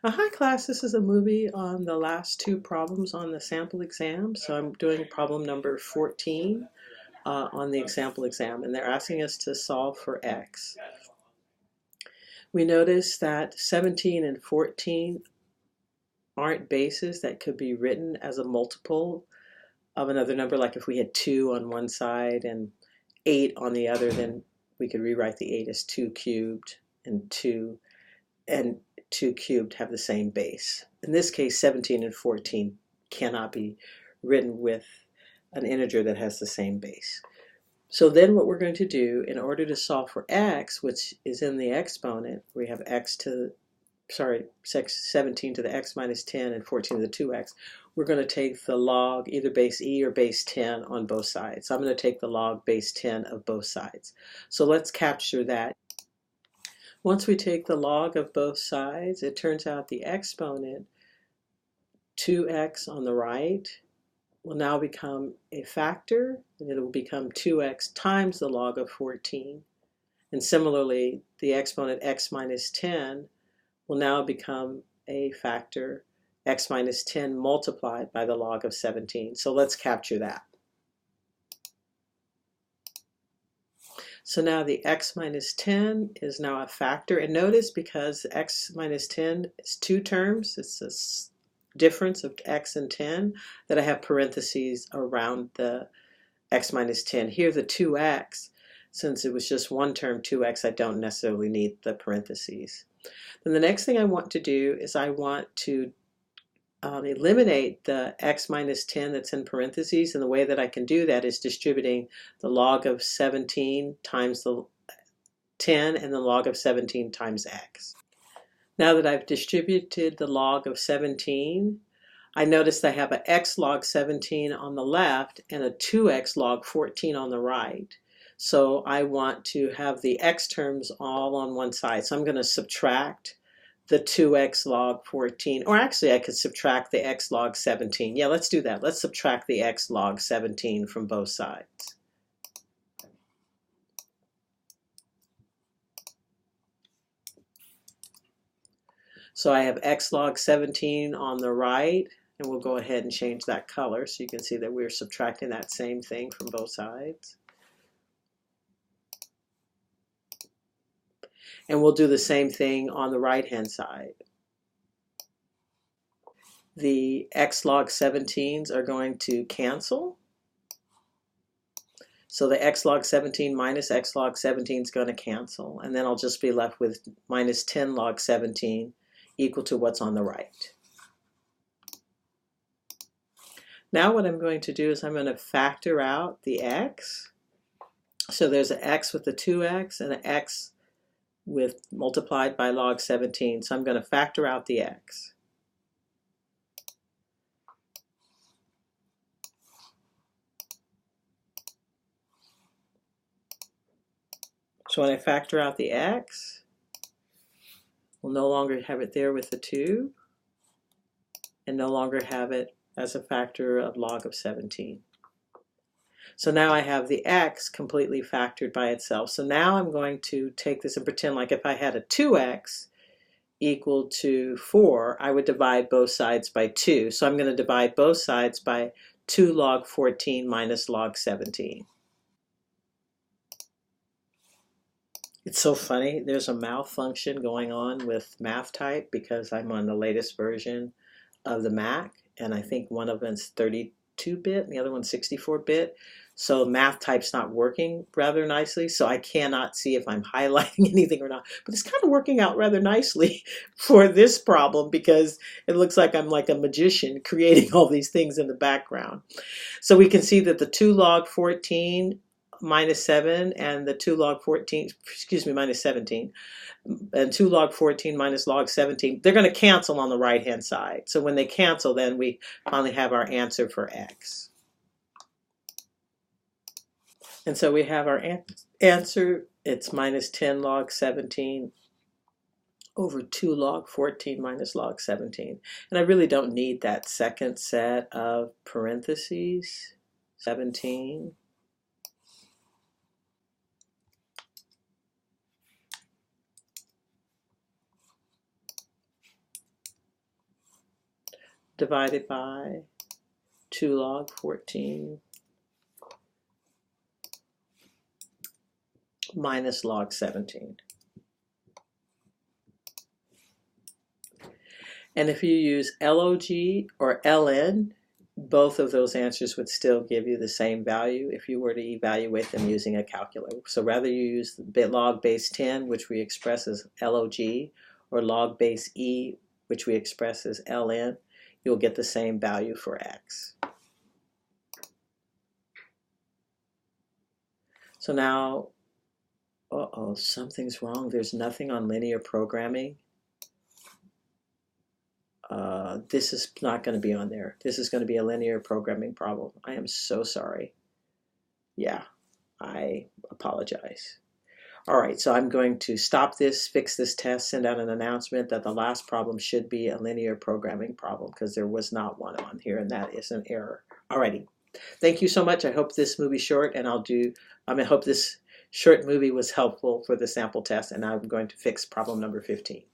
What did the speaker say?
Hi class, this is a movie on the last two problems on the sample exam. So I'm doing problem number 14 on the example exam, and they're asking us to solve for x. We notice that 17 and 14 aren't bases that could be written as a multiple of another number. Like if we had 2 on one side and 8 on the other, then we could rewrite the 8 as 2 cubed and 2 cubed have the same base. In this case, 17 and 14 cannot be written with an integer that has the same base. So then what we're going to do in order to solve for x, which is in the exponent, we have 17 to the x minus 10 and 14 to the 2x. We're going to take the log, either base e or base 10 on both sides. So I'm going to take the log base 10 of both sides. So let's capture that. Once we take the log of both sides, it turns out the exponent, 2x on the right, will now become a factor, and it will become 2x times the log of 14. And similarly, the exponent x minus 10 will now become a factor, x minus 10 multiplied by the log of 17. So let's capture that. So now the x minus 10 is now a factor. And notice because x minus 10 is two terms, it's a difference of x and 10, that I have parentheses around the x minus 10. Here the 2x, since it was just one term, 2x, I don't necessarily need the parentheses. Then the next thing I want to do is I want to eliminate the x minus 10 that's in parentheses, and the way that I can do that is distributing the log of 17 times the 10 and the log of 17 times x. Now that I've distributed the log of 17, I notice I have an x log 17 on the left and a 2x log 14 on the right. So I want to have the x terms all on one side. So I'm going to subtract the 2x log 14, or actually I could subtract the x log 17. Yeah, let's do that. Let's subtract the x log 17 from both sides. So I have x log 17 on the right, and we'll go ahead and change that color so you can see that we're subtracting that same thing from both sides. And we'll do the same thing on the right-hand side. The x log 17s are going to cancel. So the x log 17 minus x log 17 is going to cancel. And then I'll just be left with minus 10 log 17 equal to what's on the right. Now what I'm going to do is I'm going to factor out the x. So there's an x with the 2x and an x with multiplied by log 17. So I'm going to factor out the x. So when I factor out the x, we'll no longer have it there with the 2 and no longer have it as a factor of log of 17. So now I have the x completely factored by itself. So now I'm going to take this and pretend like if I had a 2x equal to 4, I would divide both sides by 2. So I'm going to divide both sides by 2 log 14 minus log 17. It's so funny. There's a malfunction going on with math type because I'm on the latest version of the Mac, and I think one of them's 32-bit and the other one's 64-bit. So math type's not working rather nicely, so I cannot see if I'm highlighting anything or not. But it's kind of working out rather nicely for this problem because it looks like I'm like a magician creating all these things in the background. So we can see that the 2 log 14 minus 7 and the 2 log 14, minus 17, and 2 log 14 minus log 17, they're going to cancel on the right-hand side. So when they cancel, then we finally have our answer for x. And so we have our answer. It's minus 10 log 17 over 2 log 14 minus log 17. And I really don't need that second set of parentheses, 17. divided by 2 log 14 minus log 17. And if you use LOG or LN, both of those answers would still give you the same value if you were to evaluate them using a calculator. So rather you use log base 10, which we express as LOG, or log base E, which we express as LN, you'll get the same value for X. So now, uh-oh, something's wrong. There's nothing on linear programming. This is not going to be on there. This is going to be a linear programming problem. I am so sorry. Yeah, I apologize. All right, so I'm going to stop this, fix this test, send out an announcement that the last problem should be a linear programming problem because there was not one on here, and that is an error. Alrighty, thank you so much. I hope this movie short, and I hope this short movie was helpful for the sample test, and I'm going to fix problem number 15.